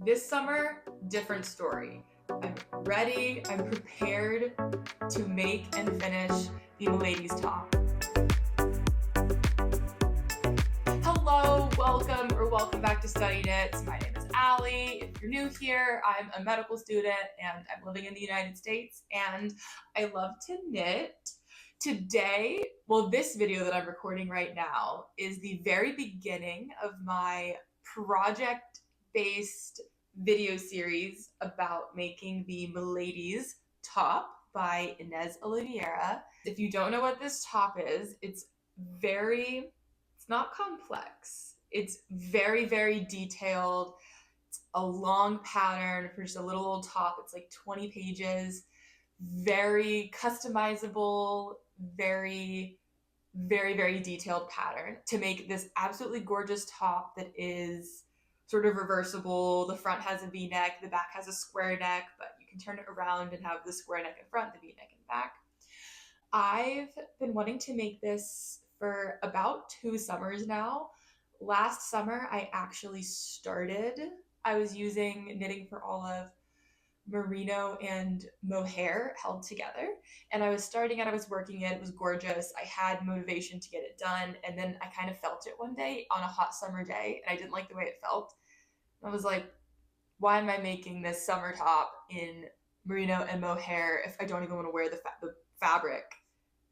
This summer, different story. I'm ready, I'm prepared to make and finish the melides top. Hello, welcome back to studyknits. My name is Allie. If you're new here, I'm a medical student and I'm living in the United States and I love to knit. Today, this video that I'm recording right now is the very beginning of my project-based video series about making the melides top by Inez Oliveira. If you don't know what this top is, it's not complex. It's very, very detailed. It's a long pattern for just a little old top. It's like 20 pages, very customizable, very, very, very detailed pattern to make this absolutely gorgeous top that is sort of reversible. The front has a V-neck, the back has a square neck, but you can turn it around and have the square neck in front, the V-neck in back. I've been wanting to make this for about 2 summers now. Last summer, I actually started. I was using Knitting for Olive merino and mohair held together, and I was starting it, I was working it was gorgeous, I had motivation to get it done, and then I kind of felt it one day on a hot summer day and I didn't like the way it felt. I was like, why am I making this summer top in merino and mohair if I don't even want to wear the fabric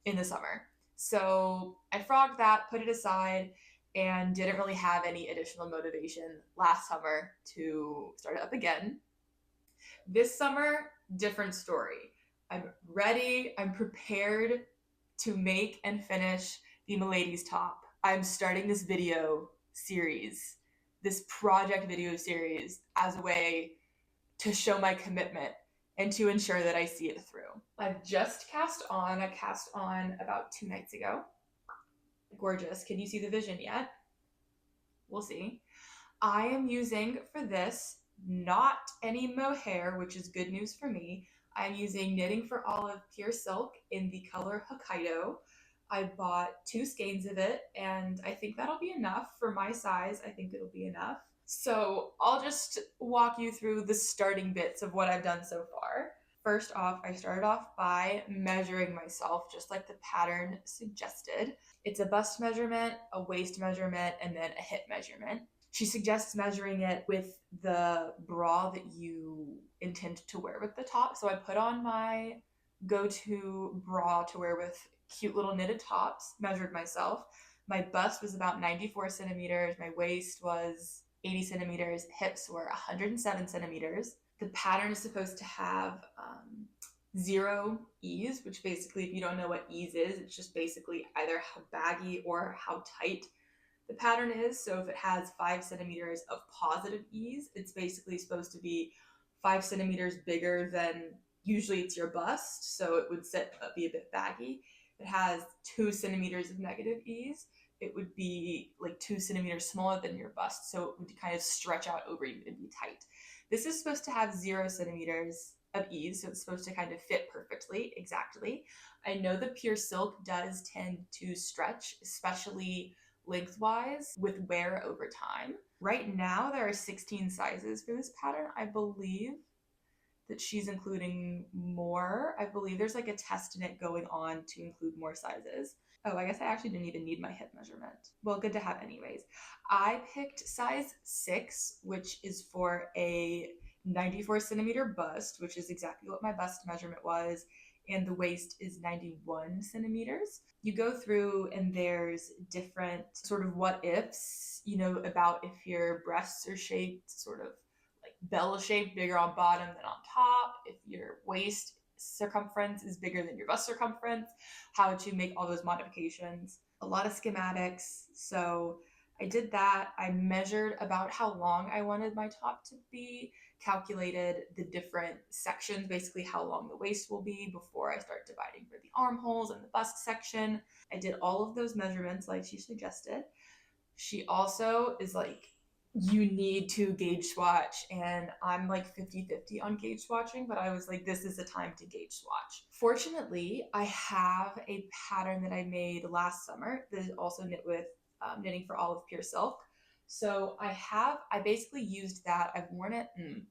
in the summer? So I frogged that, put it aside, and didn't really have any additional motivation last summer to start it up again. This summer, different story. I'm ready, I'm prepared to make and finish the melides top. I'm starting this video series, this project video series, as a way to show my commitment and to ensure that I see it through. I've just cast on. I cast on about 2 nights ago. Gorgeous. Can you see the vision yet? We'll see. I am using for this not any mohair, which is good news for me. I'm using Knitting for Olive Pure Silk in the color Hokkaido. I bought 2 skeins of it, and I think that'll be enough for my size. I think it'll be enough. So I'll just walk you through the starting bits of what I've done so far. First off, I started off by measuring myself, just like the pattern suggested. It's a bust measurement, a waist measurement, and then a hip measurement. She suggests measuring it with the bra that you intend to wear with the top. So I put on my go-to bra to wear with cute little knitted tops, measured myself. My bust was about 94 centimeters. My waist was 80 centimeters. Hips were 107 centimeters. The pattern is supposed to have 0 ease, which basically, if you don't know what ease is, it's just basically either how baggy or how tight the pattern is. So if it has 5 centimeters of positive ease, it's basically supposed to be 5 centimeters bigger than usually it's your bust, so it would be a bit baggy. If it has 2 centimeters of negative ease, it would be like 2 centimeters smaller than your bust, so it would kind of stretch out over you and be tight. This is supposed to have 0 centimeters of ease, so it's supposed to kind of fit perfectly, exactly. I know the pure silk does tend to stretch, especially lengthwise with wear over time. Right now, there are 16 sizes for this pattern. I believe that she's including more. I believe there's like a test knit going on to include more sizes. Oh, I guess I actually didn't even need my hip measurement. Well, good to have anyways. I picked size 6, which is for a 94 centimeter bust, which is exactly what my bust measurement was, and the waist is 91 centimeters. You go through and there's different sort of what ifs, about if your breasts are shaped sort of like bell shaped, bigger on bottom than on top, if your waist circumference is bigger than your bust circumference, how to make all those modifications. A lot of schematics. So I did that. I measured about how long I wanted my top to be, calculated the different sections, basically how long the waist will be before I start dividing for the armholes and the bust section. I did all of those measurements like she suggested. She also is like, you need to gauge swatch, and I'm like 50-50 on gauge swatching, but I was like, this is the time to gauge swatch. Fortunately, I have a pattern that I made last summer that is also knit with Knitting for Olive Pure Silk So I basically used that. I've worn it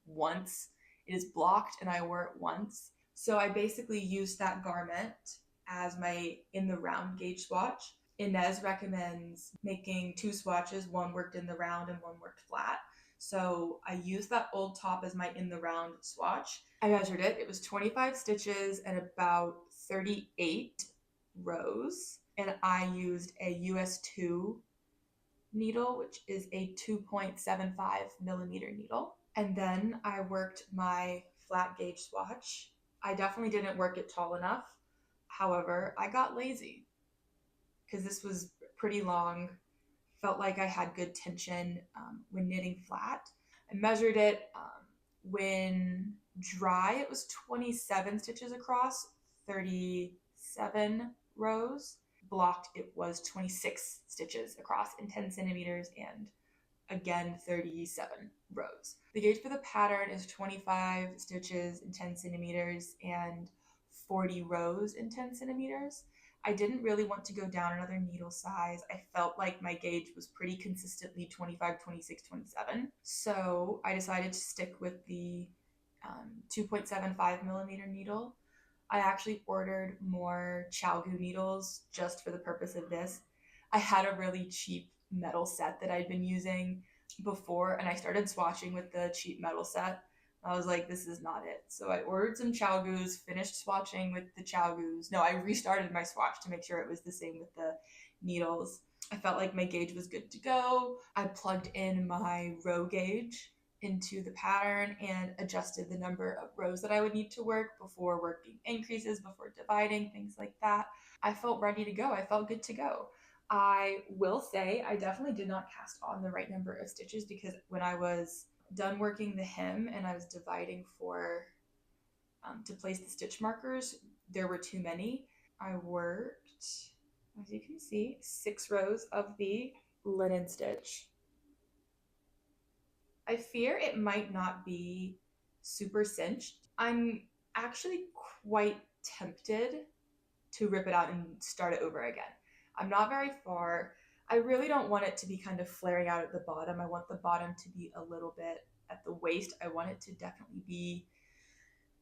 once. It is blocked and I wore it once. So I basically used that garment as my in the round gauge swatch. Inez recommends making two swatches, one worked in the round and one worked flat. So I used that old top as my in the round swatch. I measured it. It was 25 stitches and about 38 rows. And I used a US2 needle, which is a 2.75 millimeter needle. And then I worked my flat gauge swatch. I definitely didn't work it tall enough. However, I got lazy because this was pretty long. Felt like I had good tension when knitting flat. I measured it. When dry, it was 27 stitches across, 37 rows. Blocked, it was 26 stitches across in 10 centimeters and again 37 rows. The gauge for the pattern is 25 stitches in 10 centimeters and 40 rows in 10 centimeters. I didn't really want to go down another needle size. I felt like my gauge was pretty consistently 25, 26, 27. So I decided to stick with the 2.75 millimeter needle. I actually ordered more ChowGoo needles just for the purpose of this. I had a really cheap metal set that I'd been using before, and I started swatching with the cheap metal set. I was like, this is not it. So I ordered some ChowGoos, finished swatching with the ChowGoos. No, I restarted my swatch to make sure it was the same with the needles. I felt like my gauge was good to go. I plugged in my row gauge into the pattern and adjusted the number of rows that I would need to work before working increases, before dividing, things like that. I felt ready to go. I felt good to go. I will say I definitely did not cast on the right number of stitches because when I was done working the hem and I was dividing for to place the stitch markers, there were too many. I worked, as you can see, 6 rows of the linen stitch. I fear it might not be super cinched. I'm actually quite tempted to rip it out and start it over again. I'm not very far. I really don't want it to be kind of flaring out at the bottom. I want the bottom to be a little bit at the waist. I want it to definitely be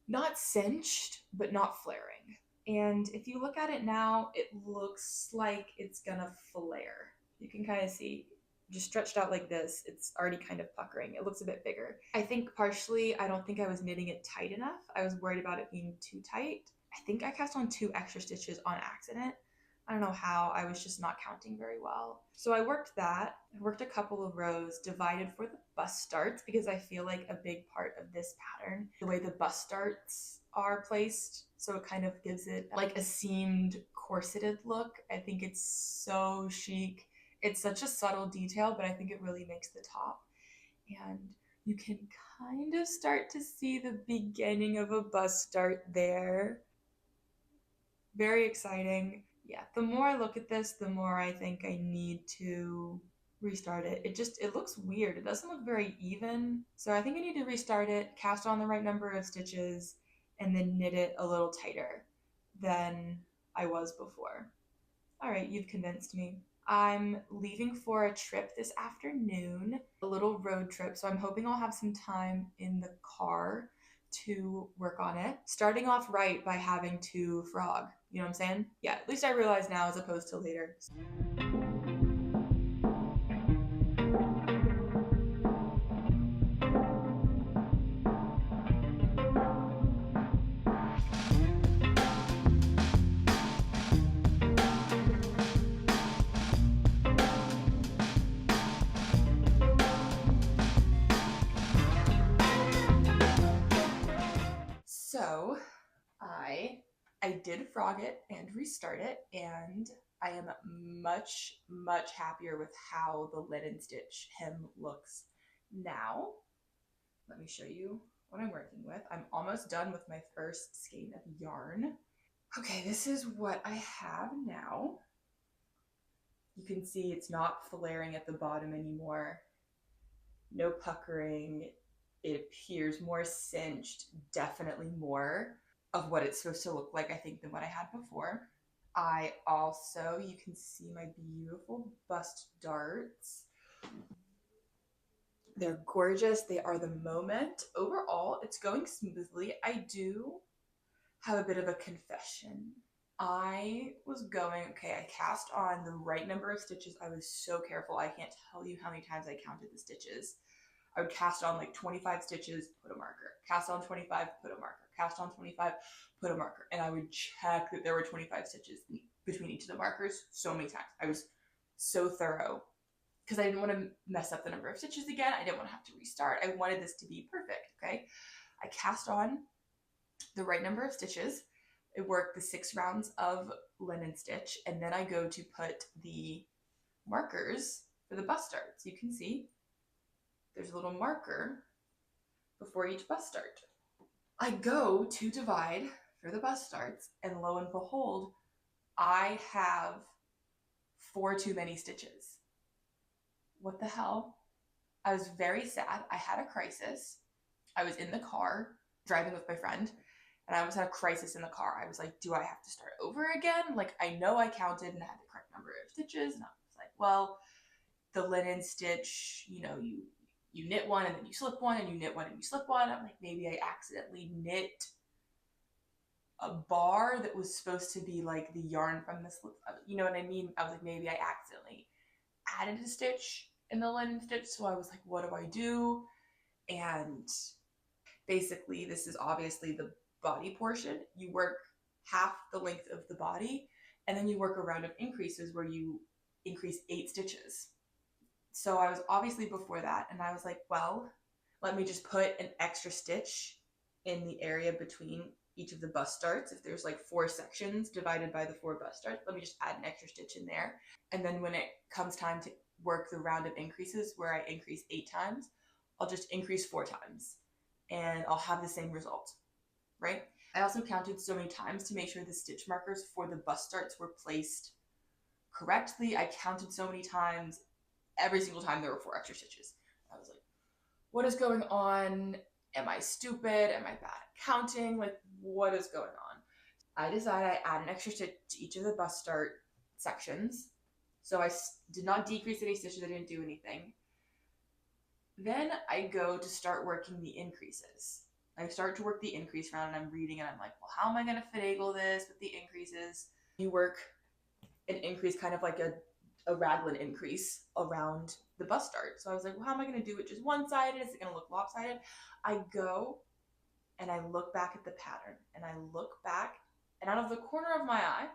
not cinched, but not flaring. And if you look at it now, it looks like it's gonna flare. You can kind of see just stretched out like this, it's already kind of puckering. It looks a bit bigger. I think partially, I don't think I was knitting it tight enough. I was worried about it being too tight. I think I cast on 2 extra stitches on accident. I don't know how, I was just not counting very well. So I worked that. I worked a couple of rows, divided for the bust starts because I feel like a big part of this pattern, the way the bust starts are placed, so it kind of gives it like a seamed corseted look. I think it's so chic. It's such a subtle detail, but I think it really makes the top. And you can kind of start to see the beginning of a bust start there. Very exciting. Yeah, the more I look at this, the more I think I need to restart it. It looks weird. It doesn't look very even. So I think I need to restart it, cast on the right number of stitches, and then knit it a little tighter than I was before. All right, you've convinced me. I'm leaving for a trip this afternoon, a little road trip, so I'm hoping I'll have some time in the car to work on it. Starting off right by having to frog. You know what I'm saying? Yeah, at least I realize now as opposed to later. So I did frog it and restart it, and I am much, much happier with how the linen stitch hem looks now. Let me show you what I'm working with. I'm almost done with my first skein of yarn. Okay, this is what I have now. You can see it's not flaring at the bottom anymore. No puckering. It appears more cinched, definitely more of what it's supposed to look like, I think, than what I had before. I also, you can see my beautiful bust darts. They're gorgeous. They are the moment. Overall, it's going smoothly. I do have a bit of a confession. I cast on the right number of stitches. I was so careful. I can't tell you how many times I counted the stitches. I would cast on like 25 stitches, put a marker. Cast on 25, put a marker. Cast on 25, put a marker. And I would check that there were 25 stitches between each of the markers so many times. I was so thorough because I didn't want to mess up the number of stitches again. I didn't want to have to restart. I wanted this to be perfect, okay? I cast on the right number of stitches. I work the 6 rounds of linen stitch, and then I go to put the markers for the bust darts. You can see there's a little marker before each bust dart. I go to divide for the bust darts, and lo and behold, I have 4 too many stitches. What the hell? I was very sad. I had a crisis. I was in the car driving with my friend, and I almost had a crisis in the car. I was like, do I have to start over again? Like, I know I counted and had the correct number of stitches, and I was like, well, the linen stitch, you knit one and then you slip one, and you knit one and you slip one. I'm like, maybe I accidentally knit a bar that was supposed to be like the yarn from the slip. You know what I mean? I was like, maybe I accidentally added a stitch in the linen stitch. So I was like, what do I do? And basically, this is obviously the body portion. You work half the length of the body, and then you work a round of increases where you increase 8 stitches. So I was obviously before that, and I was like, well, let me just put an extra stitch in the area between each of the bust darts. If there's like 4 sections divided by the 4 bust darts, let me just add an extra stitch in there. And then when it comes time to work the round of increases where I increase 8 times, I'll just increase 4 times and I'll have the same result, right? I also counted so many times to make sure the stitch markers for the bust darts were placed correctly. I counted so many times. Every single time there were 4 extra stitches. I was like, what is going on? Am I stupid? Am I bad at counting? Like, what is going on? I decided I add an extra stitch to each of the bust dart sections. So I did not decrease any stitches. I didn't do anything. Then I go to start working the increases. I start to work the increase round, and I'm reading, and I'm like, well, how am I going to finagle this with the increases? You work an increase kind of like a raglan increase around the bust dart. So I was like, well, how am I going to do it just one-sided? Is it going to look lopsided? I go and I look back at the pattern, and I look back, and out of the corner of my eye,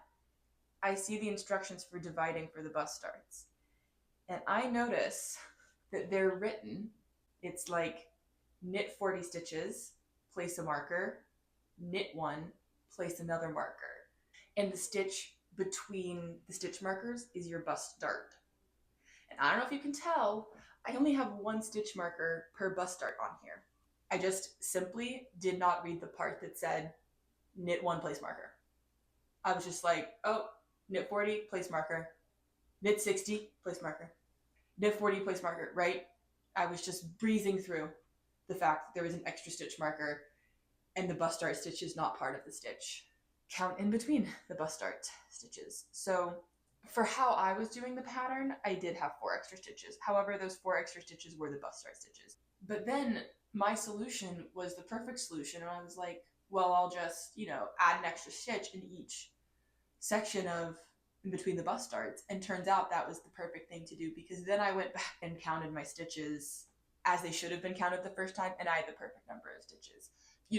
I see the instructions for dividing for the bust darts. And I notice that they're written, it's like knit 40 stitches, place a marker, knit 1, place another marker. And the stitch between the stitch markers is your bust dart. And I don't know if you can tell, I only have 1 stitch marker per bust dart on here. I just simply did not read the part that said knit 1, place marker. I was just like, oh, knit 40, place marker. Knit 60, place marker. Knit 40, place marker, right? I was just breezing through the fact that there was an extra stitch marker and the bust dart stitch is not part of the stitch count in between the bust dart stitches. So for how I was doing the pattern, I did have 4 extra stitches. However, those 4 extra stitches were the bust dart stitches. But then my solution was the perfect solution, and I was like, well, I'll just, add an extra stitch in each section of in between the bust darts, and turns out that was the perfect thing to do, because then I went back and counted my stitches as they should have been counted the first time, and I had the perfect number of stitches.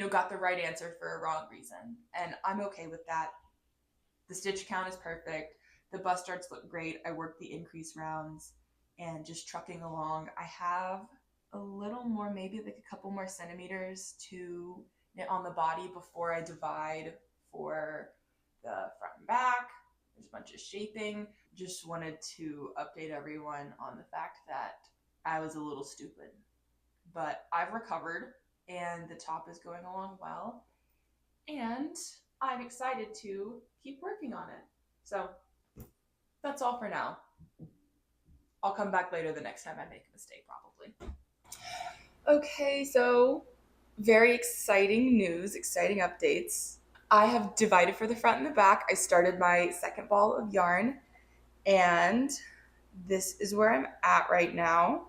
Got the right answer for a wrong reason, and I'm okay with that. The stitch count is perfect. The bust darts look great. I worked the increase rounds and just trucking along. I have a little more, maybe like a couple more centimeters to knit on the body before I divide for the front and back. There's a bunch of shaping. Just wanted to update everyone on the fact that I was a little stupid, but I've recovered and the top is going along well, and I'm excited to keep working on it. So that's all for now. I'll come back later the next time I make a mistake, probably. Okay, so very exciting news, exciting updates. I have divided for the front and the back. I started my second ball of yarn, and this is where I'm at right now.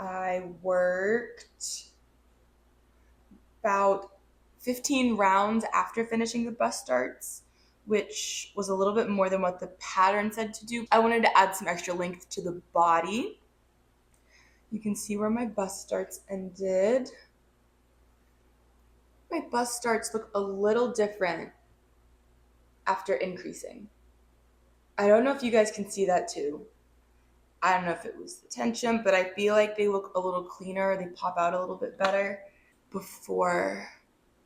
I worked about 15 rounds after finishing the bust darts, which was a little bit more than what the pattern said to do. I wanted to add some extra length to the body. You can see where my bust darts ended. My bust darts look a little different after increasing. I don't know if you guys can see that too. I don't know if it was the tension, but I feel like they look a little cleaner. They pop out a little bit better before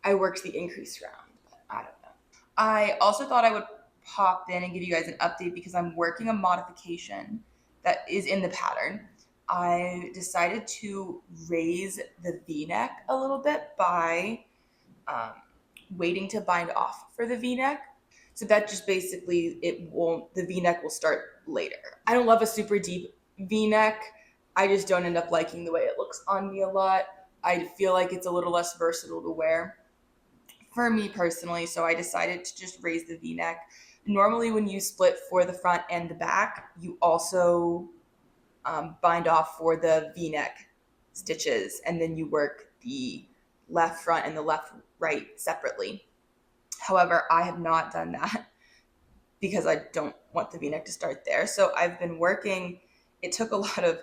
I worked the increase round. But I don't know. I also thought I would pop in and give you guys an update because I'm working a modification that is in the pattern. I decided to raise the V-neck a little bit by waiting to bind off for the V-neck. So that just basically, the V-neck will start later. I don't love a super deep V-neck. I just don't end up liking the way it looks on me a lot. I feel like it's a little less versatile to wear for me personally, so I decided to just raise the V-neck. Normally when you split for the front and the back, you also bind off for the V-neck stitches, and then you work the left front and the left right separately. However, I have not done that because I don't want the V-neck to start there. So I've been working. It took a lot of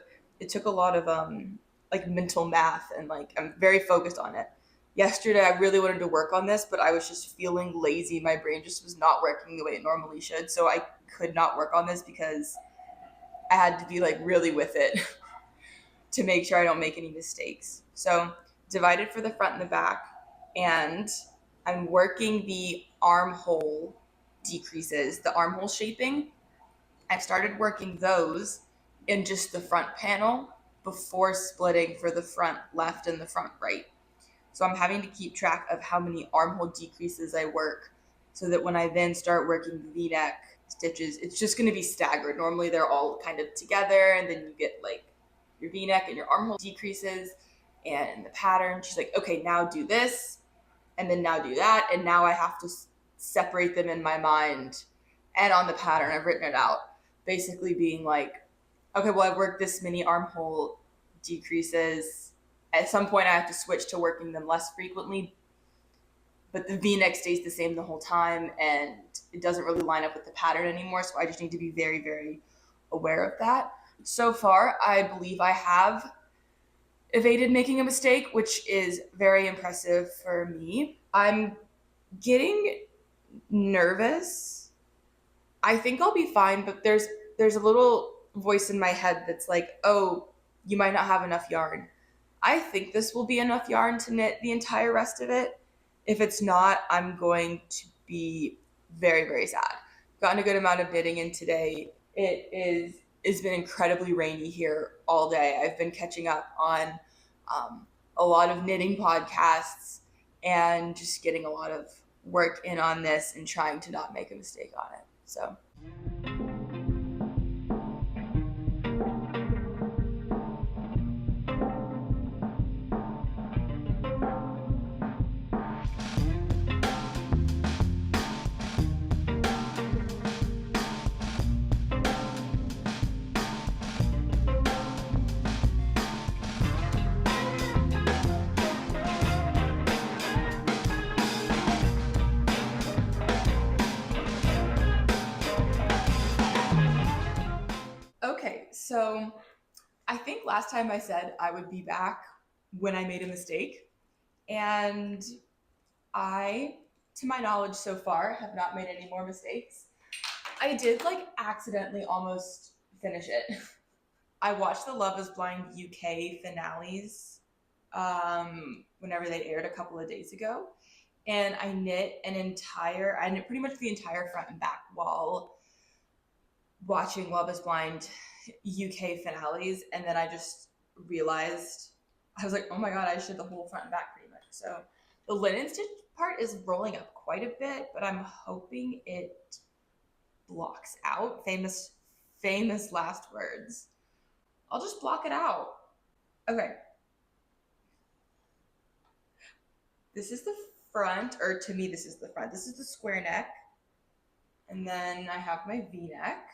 like mental math, and like I'm very focused on it. Yesterday, I really wanted to work on this, but I was just feeling lazy. My brain just was not working the way it normally should. So I could not work on this because I had to be like really with it to make sure I don't make any mistakes. So divided for the front and the back, and I'm working the armhole decreases, the armhole shaping. I started working those in just the front panel before splitting for the front left and the front right. So I'm having to keep track of how many armhole decreases I work so that when I then start working the V-neck stitches, it's just going to be staggered. Normally they're all kind of together, and then you get like your V-neck and your armhole decreases and the pattern. She's like, okay, now do this, and then now do that, and now I have to separate them in my mind and on the pattern. I've written it out, basically being like, okay, well, I've worked this many armhole decreases. At some point, I have to switch to working them less frequently, but the V-neck stays the same the whole time, and it doesn't really line up with the pattern anymore, so I just need to be very, very aware of that. So far, I believe I have evaded making a mistake, which is very impressive for me. I'm getting nervous. I think I'll be fine, but there's a little voice in my head that's like, "Oh, you might not have enough yarn." I think this will be enough yarn to knit the entire rest of it. If it's not, I'm going to be very, very sad. Gotten a good amount of knitting in today. It's been incredibly rainy here all day. I've been catching up on a lot of knitting podcasts and just getting a lot of work in on this and trying to not make a mistake on it. So okay, so I think last time I said I would be back when I made a mistake, and I, to my knowledge so far, have not made any more mistakes. I did like accidentally almost finish it. I watched the Love is Blind UK finales whenever they aired a couple of days ago, and I knit pretty much the entire front and back while watching Love is Blind UK finales, and then I just realized, I was like, oh my god, I just did the whole front and back pretty much. So the linen stitch part is rolling up quite a bit, but I'm hoping it blocks out. Famous last words. I'll just block it out. Okay. This is the front, or to me, this is the front. This is the square neck. And then I have my V-neck.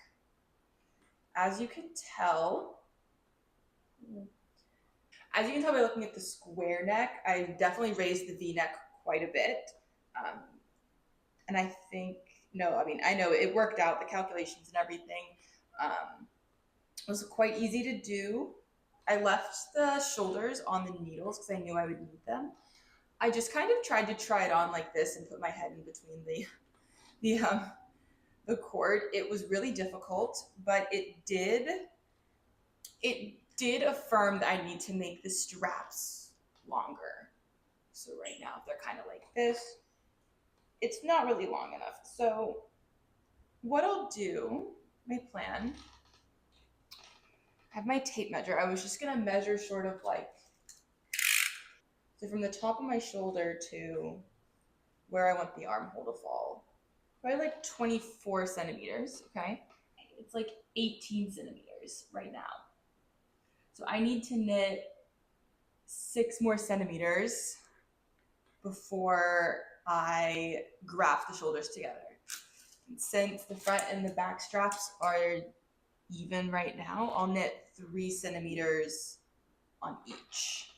As you can tell, as you can tell by looking at the square neck, I definitely raised the V-neck quite a bit. Um, and I think, no, I mean, I know it worked out, the calculations and everything. Was quite easy to do. I left the shoulders on the needles because I knew I would need them. I just kind of tried to try it on like this and put my head in between the cord. It was really difficult, but it did affirm that I need to make the straps longer. So right now, if they're kind of like this, it's not really long enough. So what I'll do, my plan, I have my tape measure. I was just gonna measure sort of like, so from the top of my shoulder to where I want the armhole to fall. Probably like 24 centimeters, okay? It's like 18 centimeters right now. So I need to knit 6 more centimeters before I graft the shoulders together. And since the front and the back straps are even right now, I'll knit 3 centimeters on each.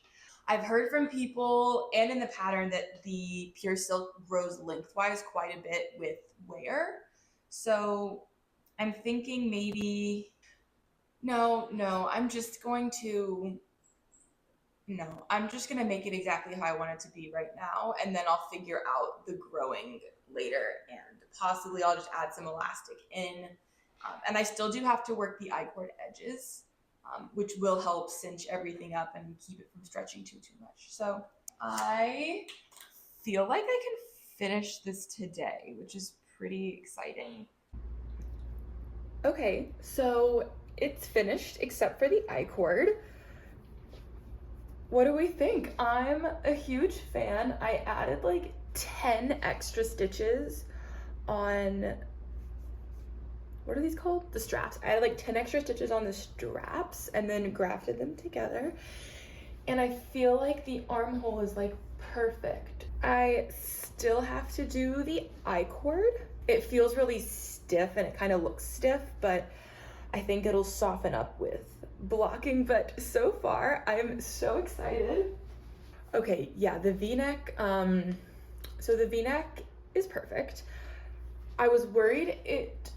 I've heard from people and in the pattern that the pure silk grows lengthwise quite a bit with wear. So I'm thinking maybe, I'm just going to, no, I'm just going to make it exactly how I want it to be right now. And then I'll figure out the growing later. And possibly I'll just add some elastic in. And I still do have to work the I-cord edges, which will help cinch everything up and keep it from stretching too much. So I feel like I can finish this today, which is pretty exciting. Okay, so it's finished except for the I-cord. What do we think? I'm a huge fan. I added like 10 extra stitches on, what are these called? The straps. I added like 10 extra stitches on the straps and then grafted them together. And I feel like the armhole is like perfect. I still have to do the I-cord. It feels really stiff and it kind of looks stiff, but I think it'll soften up with blocking. But so far, I'm so excited. Okay, yeah, the V-neck, so the V-neck is perfect. I was worried it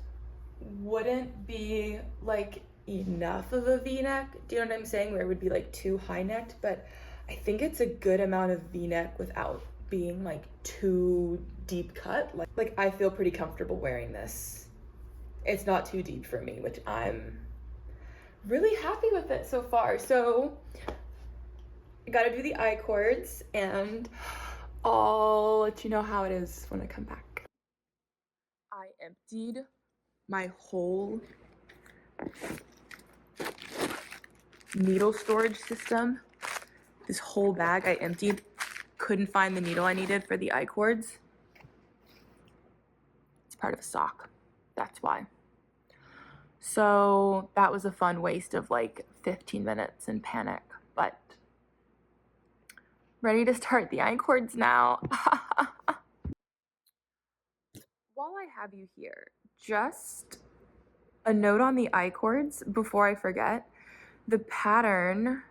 wouldn't be like enough of a V-neck, do you know what I'm saying, where it would be like too high necked, but I think it's a good amount of V-neck without being like too deep cut. Like I feel pretty comfortable wearing this. It's not too deep for me, which I'm really happy with it so far. So I gotta do the I-cords and I'll let you know how it is when I come back. I emptied my whole needle storage system. This whole bag I emptied. Couldn't find the needle I needed for the I-cords. It's part of a sock. That's why. So that was a fun waste of like 15 minutes in panic, but ready to start the I-cords now. While I have you here, just a note on the I-cords before I forget. The pattern,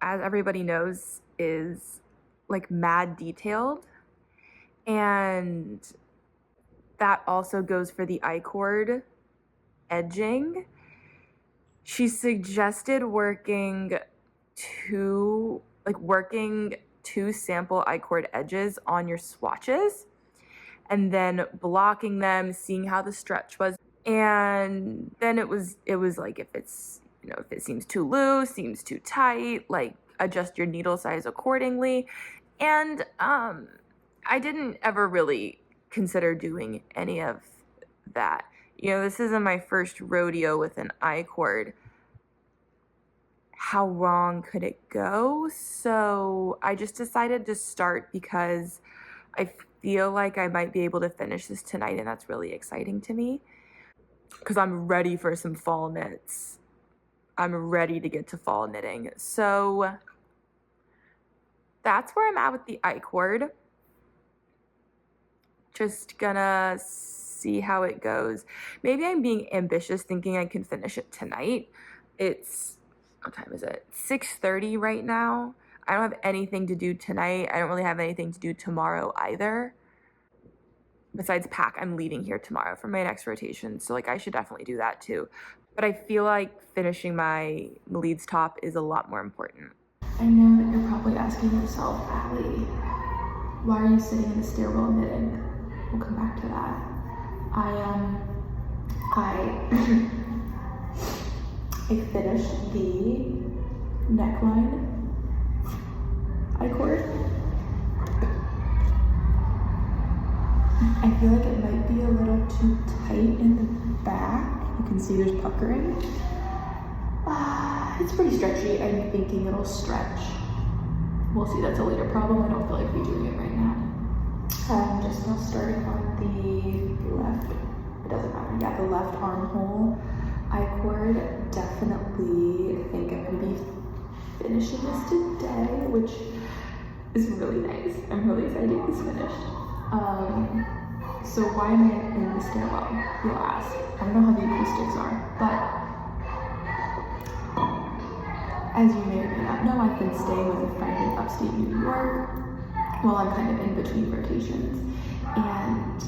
as everybody knows, is like mad detailed, and that also goes for the I-cord edging. She suggested working two sample I-cord edges on your swatches and then blocking them, seeing how the stretch was. And then it was like, if it seems too loose, seems too tight, like adjust your needle size accordingly. And I didn't ever really consider doing any of that. This isn't my first rodeo with an I-cord. How wrong could it go? So I just decided to start because I feel like I might be able to finish this tonight, and that's really exciting to me because I'm ready for some fall knits. I'm ready to get to fall knitting. So that's where I'm at with the I-cord. Just gonna see how it goes. Maybe I'm being ambitious thinking I can finish it tonight. It's what time is it? 6:30 right now. I don't have anything to do tonight. I don't really have anything to do tomorrow either. Besides pack, I'm leaving here tomorrow for my next rotation, so like I should definitely do that too. But I feel like finishing my melides top is a lot more important. I know that you're probably asking yourself, Allie, why are you sitting in the stairwell knitting? We'll come back to that. I finished the neckline I-cord. I feel like it might be a little too tight in the back. You can see there's puckering. It's pretty stretchy. I'm thinking it'll stretch. We'll see, that's a later problem. I don't feel like redoing it right now. I'm just now starting on the left, it doesn't matter, yeah, the left armhole I-cord. Definitely think I'm gonna be finishing this today, which is really nice. I'm really excited to get this finished. So why am I in the stairwell, you'll ask. I don't know how the acoustics are, but as you may or may not know, I've been staying with a friend in upstate New York while I'm kind of in between rotations, and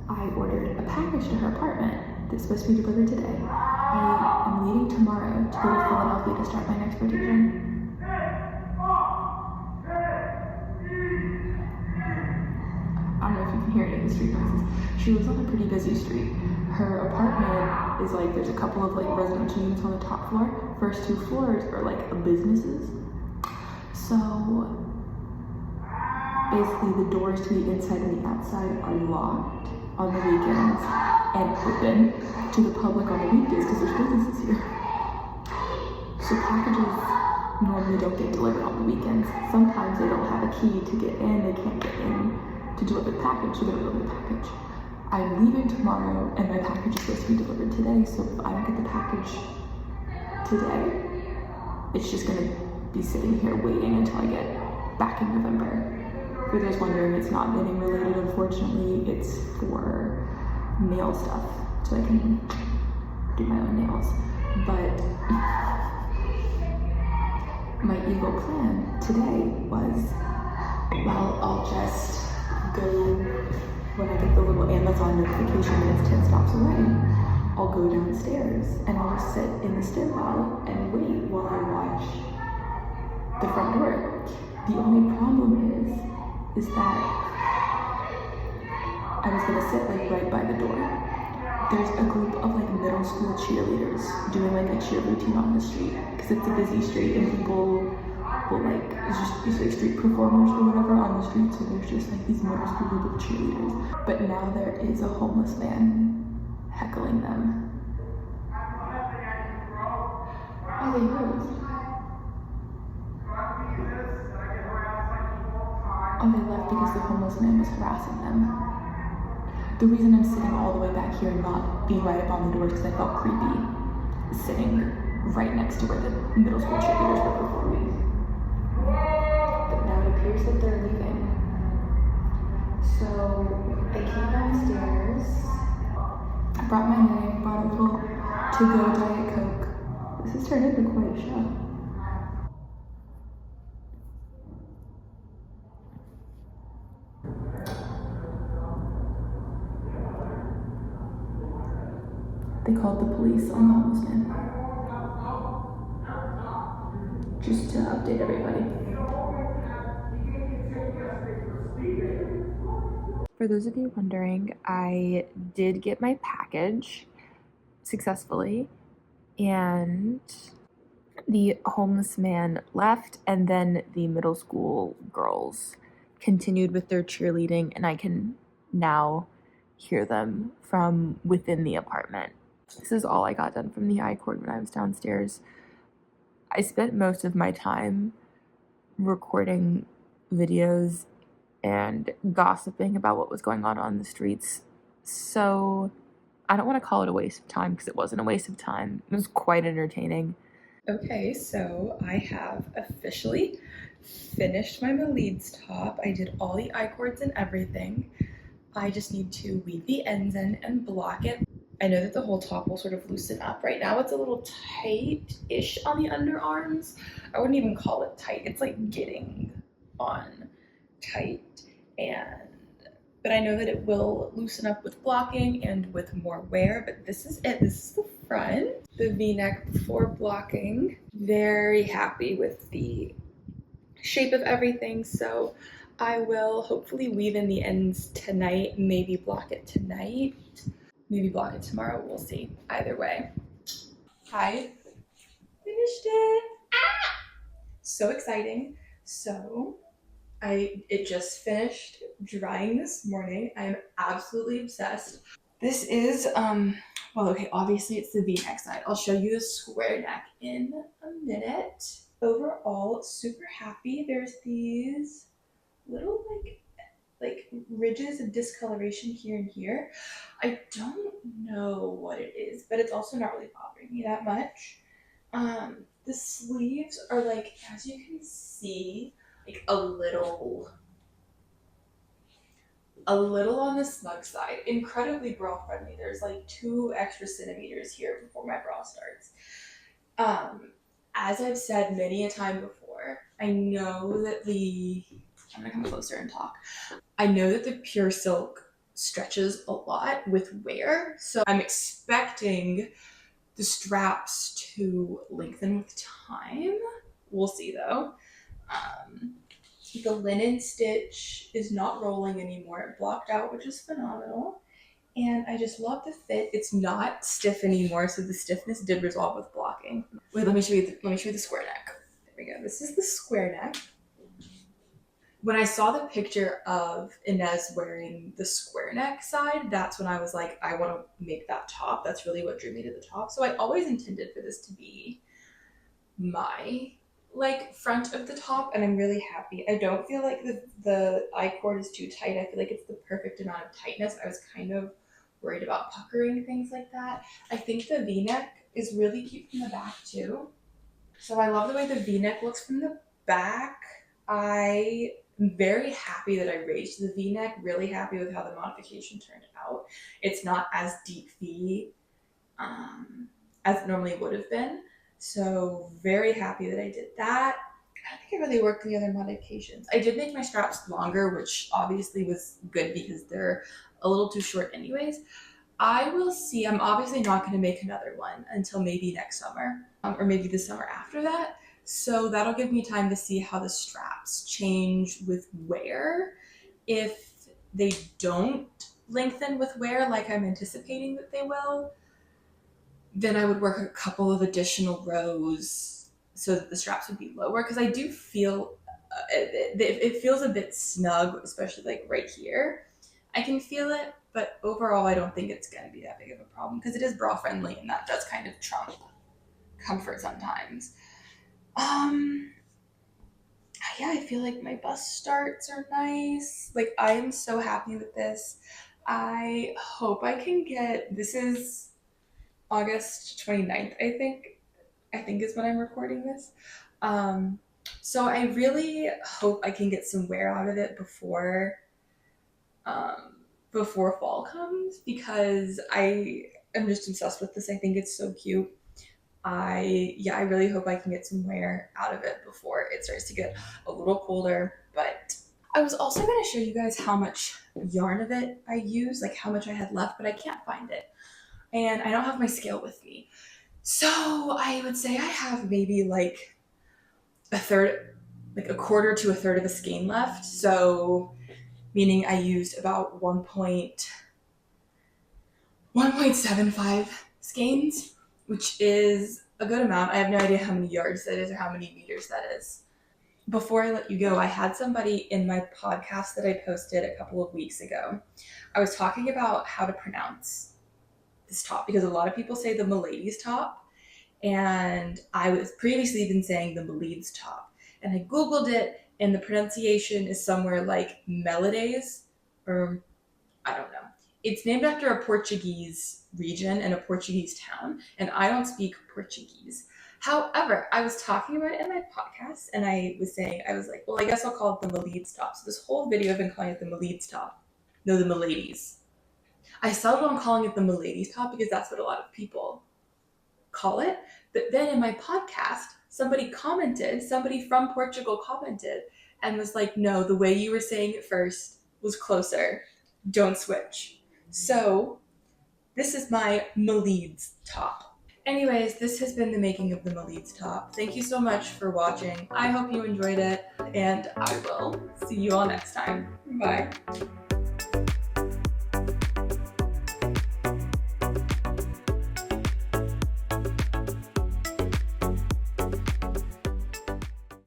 I ordered a package to her apartment that's supposed to be delivered today. I am leaving tomorrow to go to Philadelphia to start my next rotation. I don't know if you can hear any of the street noises. She lives on a pretty busy street. Her apartment is like, there's a couple of like residential units on the top floor. First 2 floors are like businesses. So basically the doors to the inside and the outside are locked on the weekends and open to the public on the weekdays because there's businesses here. So packages normally don't get delivered on the weekends. Sometimes they don't have a key to get in, they can't get in to deliver the package, so they don't deliver the package. I'm leaving tomorrow and my package is supposed to be delivered today, so if I don't get the package today, it's just gonna be sitting here waiting until I get back in November. For those wondering, it's not knitting related, unfortunately. It's for nail stuff, so I can do my own nails. But my evil plan today was, well, I'll just go, when I get the little Amazon notification that it's 10 stops away, I'll go downstairs and I'll just sit in the stairwell and wait while I watch the front door. The only problem is that I was gonna sit like right by the door. There's a group of like middle school cheerleaders doing like a cheer routine on the street because it's a busy street and people will like, it's just these like street performers or whatever on the street, so there's just like these middle school group of cheerleaders. But now there is a homeless man heckling them. Oh, they moved. Oh, they left because the homeless man was harassing them. The reason I'm sitting all the way back here and not being right up on the door is because I felt creepy sitting right next to where the middle school cheerleaders were performing. But now it appears that they're leaving. So I came downstairs. I brought my knitting, brought a little to-go Diet Coke. This has turned into quite a show. They called the police on the homeless man. Just to update everybody. For those of you wondering, I did get my package successfully, and the homeless man left, and then the middle school girls continued with their cheerleading, and I can now hear them from within the apartment. This is all I got done from the I-cord when I was downstairs. I spent most of my time recording videos and gossiping about what was going on the streets. So I don't want to call it a waste of time because it wasn't a waste of time. It was quite entertaining. Okay, so I have officially finished my melides top. I did all the I-cords and everything. I just need to weave the ends in and block it. I know that the whole top will sort of loosen up. Right now it's a little tight-ish on the underarms. I wouldn't even call it tight. It's like getting on tight. But I know that it will loosen up with blocking and with more wear, but this is it. This is the front, the V-neck before blocking. Very happy with the shape of everything, so I will hopefully weave in the ends tonight, maybe block it tonight, maybe block it tomorrow, we'll see. Either way. I finished it. So exciting. So it just finished drying this morning. I'm absolutely obsessed. This is well, okay, obviously it's the V-neck side. I'll show you the square neck in a minute. Overall, super happy. There's these little like ridges of discoloration here and here. I don't know what it is, but it's also not really bothering me that much. The sleeves are like, as you can see, like a little on the snug side. Incredibly bra friendly. There's like 2 extra centimeters here before my bra starts. As I've said many a time before, I know that I'm gonna come closer and talk. I know that the pure silk stretches a lot with wear, so I'm expecting the straps to lengthen with time. We'll see though. The linen stitch is not rolling anymore. It blocked out, which is phenomenal. And I just love the fit. It's not stiff anymore, so the stiffness did resolve with blocking. Wait, let me show you the square neck. There we go. This is the square neck. When I saw the picture of Inez wearing the square neck side, that's when I was like, I want to make that top. That's really what drew me to the top. So I always intended for this to be my like front of the top, and I'm really happy. I don't feel like the I-cord is too tight. I feel like it's the perfect amount of tightness. I was kind of worried about puckering, things like that. I think the V-neck is really cute from the back too. So I love the way the V-neck looks from the back. I'm very happy that I raised the V-neck, really happy with how the modification turned out. It's not as deep V as it normally would have been. So very happy that I did that. I don't think I really worked the other modifications. I did make my straps longer, which obviously was good because they're a little too short anyways. I will see. I'm obviously not going to make another one until maybe next summer, or maybe the summer after that. So that'll give me time to see how the straps change with wear. If they don't lengthen with wear like I'm anticipating that they will, then I would work a couple of additional rows so that the straps would be lower, because I do feel it feels a bit snug, especially like right here. I can feel it, but overall I don't think it's going to be that big of a problem because it is bra friendly, and that does kind of trump comfort sometimes. Yeah, I feel like my bust starts are nice. Like, I am so happy with this. I hope I can get, this is August 29th, I think is when I'm recording this. So I really hope I can get some wear out of it before fall comes, because I am just obsessed with this. I think it's so cute. I really hope I can get some wear out of it before it starts to get a little colder. But I was also going to show you guys how much yarn of it I used, like how much I had left, but I can't find it. And I don't have my scale with me. So I would say I have maybe like a quarter to a third of a skein left. So meaning I used about 1.75 skeins, which is a good amount. I have no idea how many yards that is or how many meters that is. Before I let you go, I had somebody in my podcast that I posted a couple of weeks ago. I was talking about how to pronounce this top because a lot of people say the melides top, and I was previously been saying the melides top. And I Googled it, and the pronunciation is somewhere like melides, or I don't know. It's named after a Portuguese region and a Portuguese town, and I don't speak Portuguese. However, I was talking about it in my podcast, and I was like, well, I guess I'll call it the melides top. So this whole video I've been calling it the melides top. No, the melides. I settled on calling it the melides top because that's what a lot of people call it. But then in my podcast, somebody from Portugal commented and was like, no, the way you were saying it first was closer. Don't switch. So this is my melides top. Anyways, this has been the making of the melides top. Thank you so much for watching. I hope you enjoyed it, and I will see you all next time. Bye.